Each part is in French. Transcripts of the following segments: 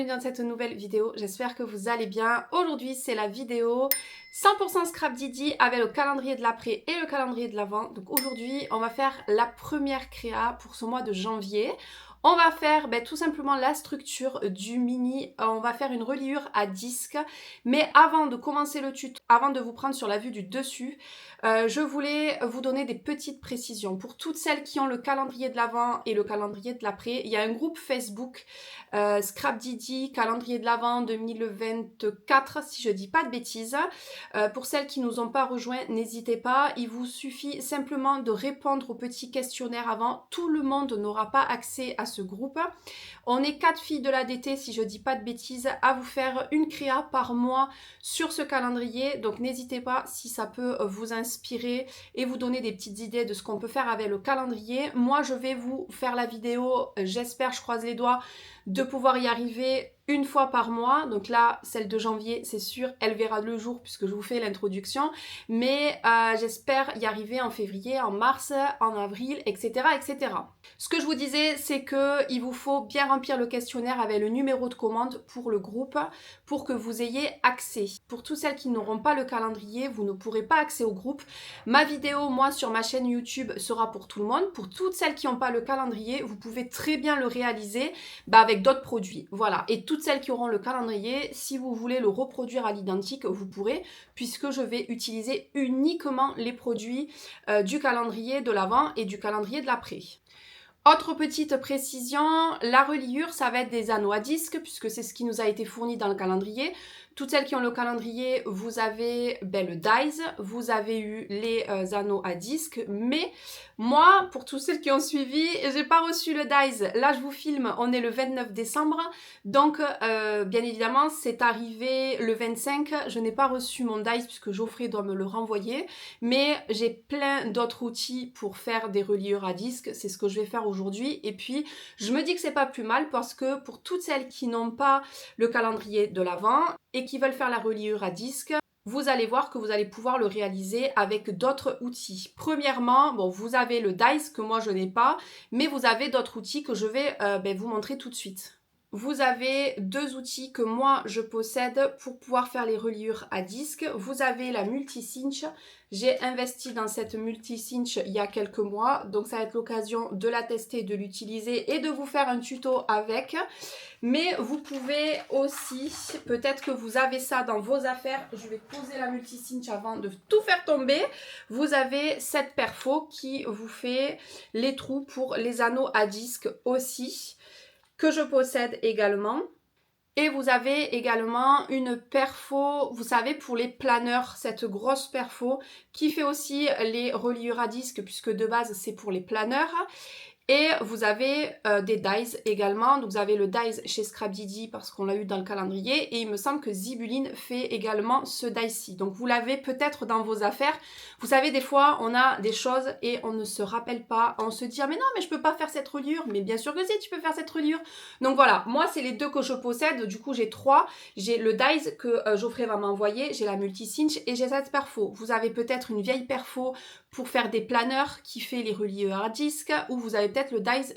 bienvenue dans cette nouvelle vidéo, j'espère que vous allez bien. Aujourd'hui c'est la vidéo 100% Scrap Didi avec le calendrier de l'après et le calendrier de l'avant. Donc aujourd'hui on va faire la première créa pour ce mois de janvier. On va faire tout simplement la structure du mini, on va faire une reliure à disque. Mais avant de commencer le tuto, avant de vous prendre sur la vue du dessus, je voulais vous donner des petites précisions. Pour toutes celles qui ont le calendrier de l'avant et le calendrier de l'après, il y a un groupe Facebook Scrap Didi, calendrier de l'avant 2024, si je dis pas de bêtises. Pour celles qui nous ont pas rejoints, n'hésitez pas, il vous suffit simplement de répondre au petit questionnaire avant. Tout le monde n'aura pas accès à ce groupe. On est 4 filles de l'ADT, si je dis pas de bêtises, à vous faire une créa par mois sur ce calendrier. Donc n'hésitez pas si ça peut vous inspirer et vous donner des petites idées de ce qu'on peut faire avec le calendrier. Moi, je vais vous faire la vidéo, j'espère, je croise les doigts, de pouvoir y arriver une fois par mois. Donc là, celle de janvier, c'est sûr, elle verra le jour puisque je vous fais l'introduction. Mais j'espère y arriver en février, en mars, en avril, etc., etc. Ce que je vous disais, c'est qu'il vous faut bien remplir le questionnaire avec le numéro de commande pour le groupe pour que vous ayez accès. Pour toutes celles qui n'auront pas le calendrier, vous ne pourrez pas accès au groupe. Ma vidéo, moi, sur ma chaîne YouTube, sera pour tout le monde. Pour toutes celles qui n'ont pas le calendrier, vous pouvez très bien le réaliser avec d'autres produits. Voilà. Et toutes celles qui auront le calendrier, si vous voulez le reproduire à l'identique, vous pourrez, puisque je vais utiliser uniquement les produits du calendrier de l'avant et du calendrier de l'après. Autre petite précision, la reliure, ça va être des anneaux à disque, puisque c'est ce qui nous a été fourni dans le calendrier. Toutes celles qui ont le calendrier, vous avez le dies, vous avez eu les anneaux à disque, mais moi, pour toutes celles qui ont suivi, j'ai pas reçu le dies. Là, je vous filme, on est le 29 décembre, donc bien évidemment, c'est arrivé le 25. Je n'ai pas reçu mon dies puisque Geoffrey doit me le renvoyer, mais j'ai plein d'autres outils pour faire des reliures à disque. C'est ce que je vais faire aujourd'hui. Et puis, je me dis que c'est pas plus mal parce que pour toutes celles qui n'ont pas le calendrier de l'avant et qui veulent faire la reliure à disque, vous allez voir que vous allez pouvoir le réaliser avec d'autres outils. Premièrement, bon, vous avez le dies que moi je n'ai pas, mais vous avez d'autres outils que je vais vous montrer tout de suite. Vous avez deux outils que moi je possède pour pouvoir faire les reliures à disque. Vous avez la multi-cinch. J'ai investi dans cette multi-cinch il y a quelques mois, donc ça va être l'occasion de la tester, de l'utiliser et de vous faire un tuto avec. Mais vous pouvez aussi, peut-être que vous avez ça dans vos affaires, je vais poser la multi-cinch avant de tout faire tomber. Vous avez cette perfo qui vous fait les trous pour les anneaux à disque aussi, que je possède également. Et vous avez également une perfo, vous savez, pour les planeurs, cette grosse perfo qui fait aussi les reliures à disque puisque de base c'est pour les planeurs. Et vous avez des dies également, donc vous avez le dies chez Scrap Didi parce qu'on l'a eu dans le calendrier et il me semble que Zibuline fait également ce die-ci. Donc vous l'avez peut-être dans vos affaires. Vous savez, des fois on a des choses et on ne se rappelle pas, on se dit ah mais non mais je peux pas faire cette reliure, mais bien sûr que si tu peux faire cette reliure. Donc voilà, moi c'est les deux que je possède, du coup j'ai trois. J'ai le dies que Geoffrey va m'envoyer, j'ai la multi-cinch et j'ai cette perfo. Vous avez peut-être une vieille perfo pour faire des planeurs qui fait les reliures à disque ou vous avez peut-être le dies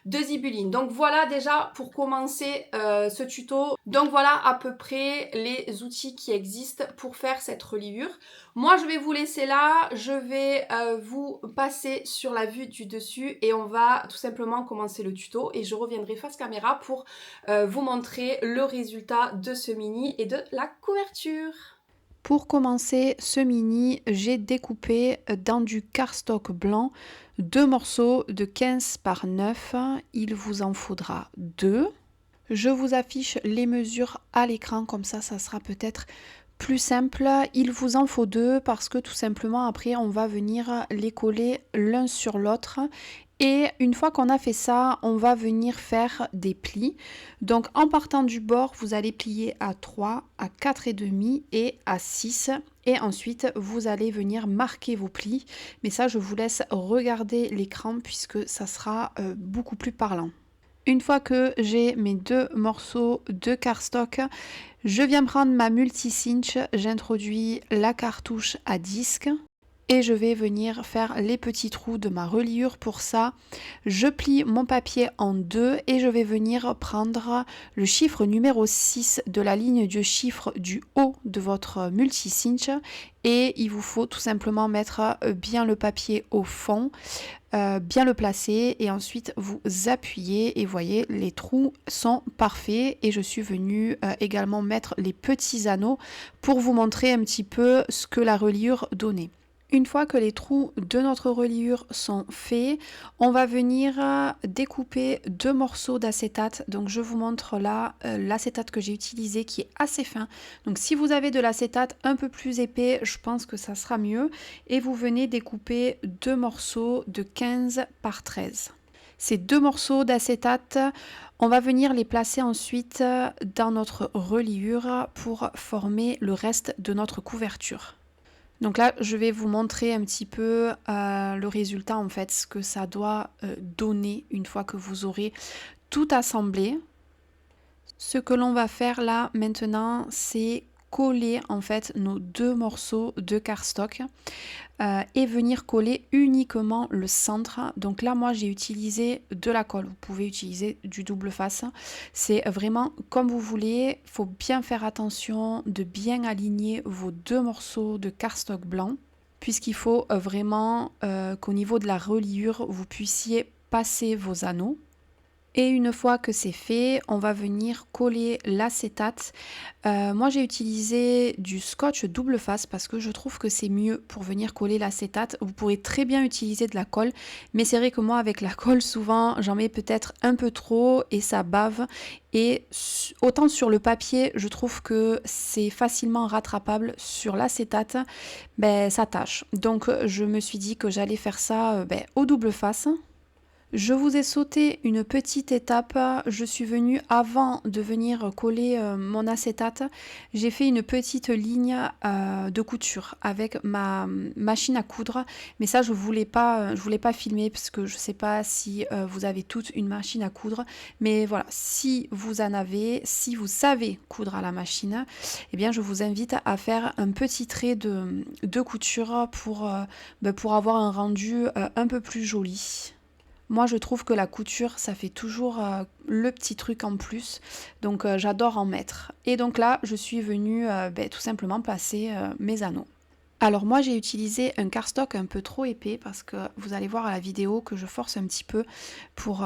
de Zibuline. Donc voilà déjà pour commencer ce tuto. Donc voilà à peu près les outils qui existent pour faire cette reliure. Moi je vais vous laisser là, je vais vous passer sur la vue du dessus et on va tout simplement commencer le tuto et je reviendrai face caméra pour vous montrer le résultat de ce mini et de la couverture. Pour commencer ce mini, j'ai découpé dans du cardstock blanc 2 morceaux de 15 par 9. Il vous en faudra 2. Je vous affiche les mesures à l'écran, comme ça sera peut-être plus simple. Il vous en faut 2 parce que tout simplement après on va venir les coller l'un sur l'autre. Et une fois qu'on a fait ça, on va venir faire des plis. Donc en partant du bord, vous allez plier à 3, à 4,5 et à 6. Et ensuite, vous allez venir marquer vos plis. Mais ça, je vous laisse regarder l'écran puisque ça sera beaucoup plus parlant. Une fois que j'ai mes 2 morceaux de cardstock, je viens prendre ma multi-cinch. J'introduis la cartouche à disque. Et je vais venir faire les petits trous de ma reliure. Pour ça, je plie mon papier en deux et je vais venir prendre le chiffre numéro 6 de la ligne du chiffre du haut de votre multi-cinch et il vous faut tout simplement mettre bien le papier au fond, bien le placer et ensuite vous appuyez et voyez les trous sont parfaits et je suis venue également mettre les petits anneaux pour vous montrer un petit peu ce que la reliure donnait. Une fois que les trous de notre reliure sont faits, on va venir découper 2 morceaux d'acétate. Donc je vous montre là l'acétate que j'ai utilisé qui est assez fin. Donc si vous avez de l'acétate un peu plus épais, je pense que ça sera mieux. Et vous venez découper 2 morceaux de 15 par 13. Ces 2 morceaux d'acétate, on va venir les placer ensuite dans notre reliure pour former le reste de notre couverture. Donc là, je vais vous montrer un petit peu le résultat, en fait, ce que ça doit donner une fois que vous aurez tout assemblé. Ce que l'on va faire là maintenant, c'est coller en fait nos 2 morceaux de cardstock et venir coller uniquement le centre. Donc là moi j'ai utilisé de la colle, vous pouvez utiliser du double face, c'est vraiment comme vous voulez. Il faut bien faire attention de bien aligner vos 2 morceaux de cardstock blanc puisqu'il faut vraiment qu'au niveau de la reliure vous puissiez passer vos anneaux. Et une fois que c'est fait, on va venir coller l'acétate. Moi j'ai utilisé du scotch double face parce que je trouve que c'est mieux pour venir coller l'acétate. Vous pourrez très bien utiliser de la colle, mais c'est vrai que moi avec la colle souvent j'en mets peut-être un peu trop et ça bave. Et autant sur le papier je trouve que c'est facilement rattrapable, sur l'acétate ça tâche. Donc je me suis dit que j'allais faire ça au double face. Je vous ai sauté une petite étape, je suis venue avant de venir coller mon acétate, j'ai fait une petite ligne de couture avec ma machine à coudre, mais ça je voulais pas filmer parce que je sais pas si vous avez toute une machine à coudre, mais voilà, si vous en avez, si vous savez coudre à la machine, eh bien je vous invite à faire un petit trait de couture pour avoir un rendu un peu plus joli. Moi, je trouve que la couture, ça fait toujours le petit truc en plus. Donc, j'adore en mettre. Et donc là, je suis venue tout simplement placer mes anneaux. Alors moi j'ai utilisé un cardstock un peu trop épais parce que vous allez voir à la vidéo que je force un petit peu pour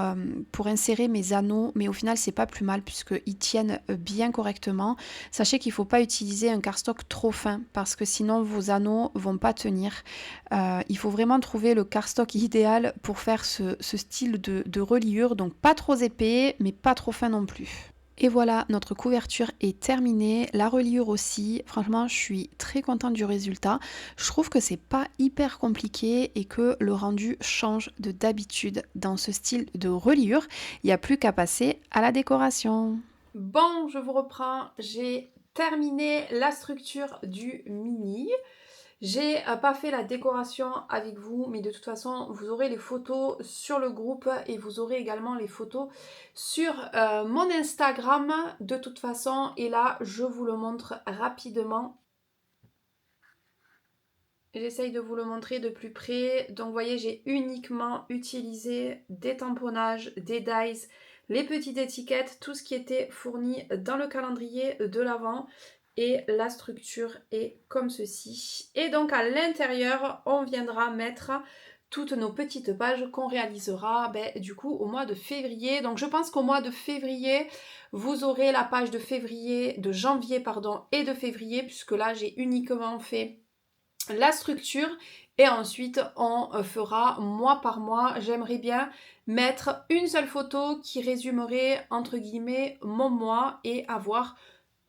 insérer mes anneaux, mais au final c'est pas plus mal puisqu'ils tiennent bien correctement. Sachez qu'il ne faut pas utiliser un cardstock trop fin parce que sinon vos anneaux vont pas tenir. Il faut vraiment trouver le cardstock idéal pour faire ce style de reliure, donc pas trop épais mais pas trop fin non plus. Et voilà, notre couverture est terminée, la reliure aussi. Franchement, je suis très contente du résultat. Je trouve que c'est pas hyper compliqué et que le rendu change de d'habitude dans ce style de reliure. Il n'y a plus qu'à passer à la décoration. Bon, je vous reprends. J'ai terminé la structure du mini. J'ai pas fait la décoration avec vous, mais de toute façon, vous aurez les photos sur le groupe et vous aurez également les photos sur mon Instagram de toute façon. Et là, je vous le montre rapidement. J'essaye de vous le montrer de plus près. Donc, vous voyez, j'ai uniquement utilisé des tamponnages, des dies, les petites étiquettes, tout ce qui était fourni dans le calendrier de l'Avent. Et la structure est comme ceci. Et donc à l'intérieur, on viendra mettre toutes nos petites pages qu'on réalisera du coup au mois de février. Donc je pense qu'au mois de février, vous aurez la page de février, de janvier pardon, et de février, puisque là j'ai uniquement fait la structure. Et ensuite on fera mois par mois. J'aimerais bien mettre une seule photo qui résumerait entre guillemets mon mois et avoir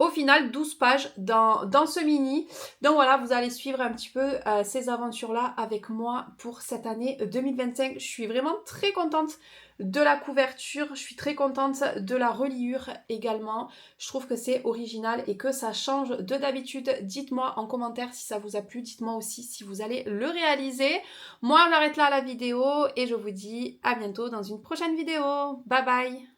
au final 12 pages dans ce mini. Donc voilà, vous allez suivre un petit peu ces aventures-là avec moi pour cette année 2025. Je suis vraiment très contente de la couverture, je suis très contente de la reliure également. Je trouve que c'est original et que ça change de d'habitude. Dites-moi en commentaire si ça vous a plu, dites-moi aussi si vous allez le réaliser. Moi, j'arrête là la vidéo et je vous dis à bientôt dans une prochaine vidéo. Bye bye!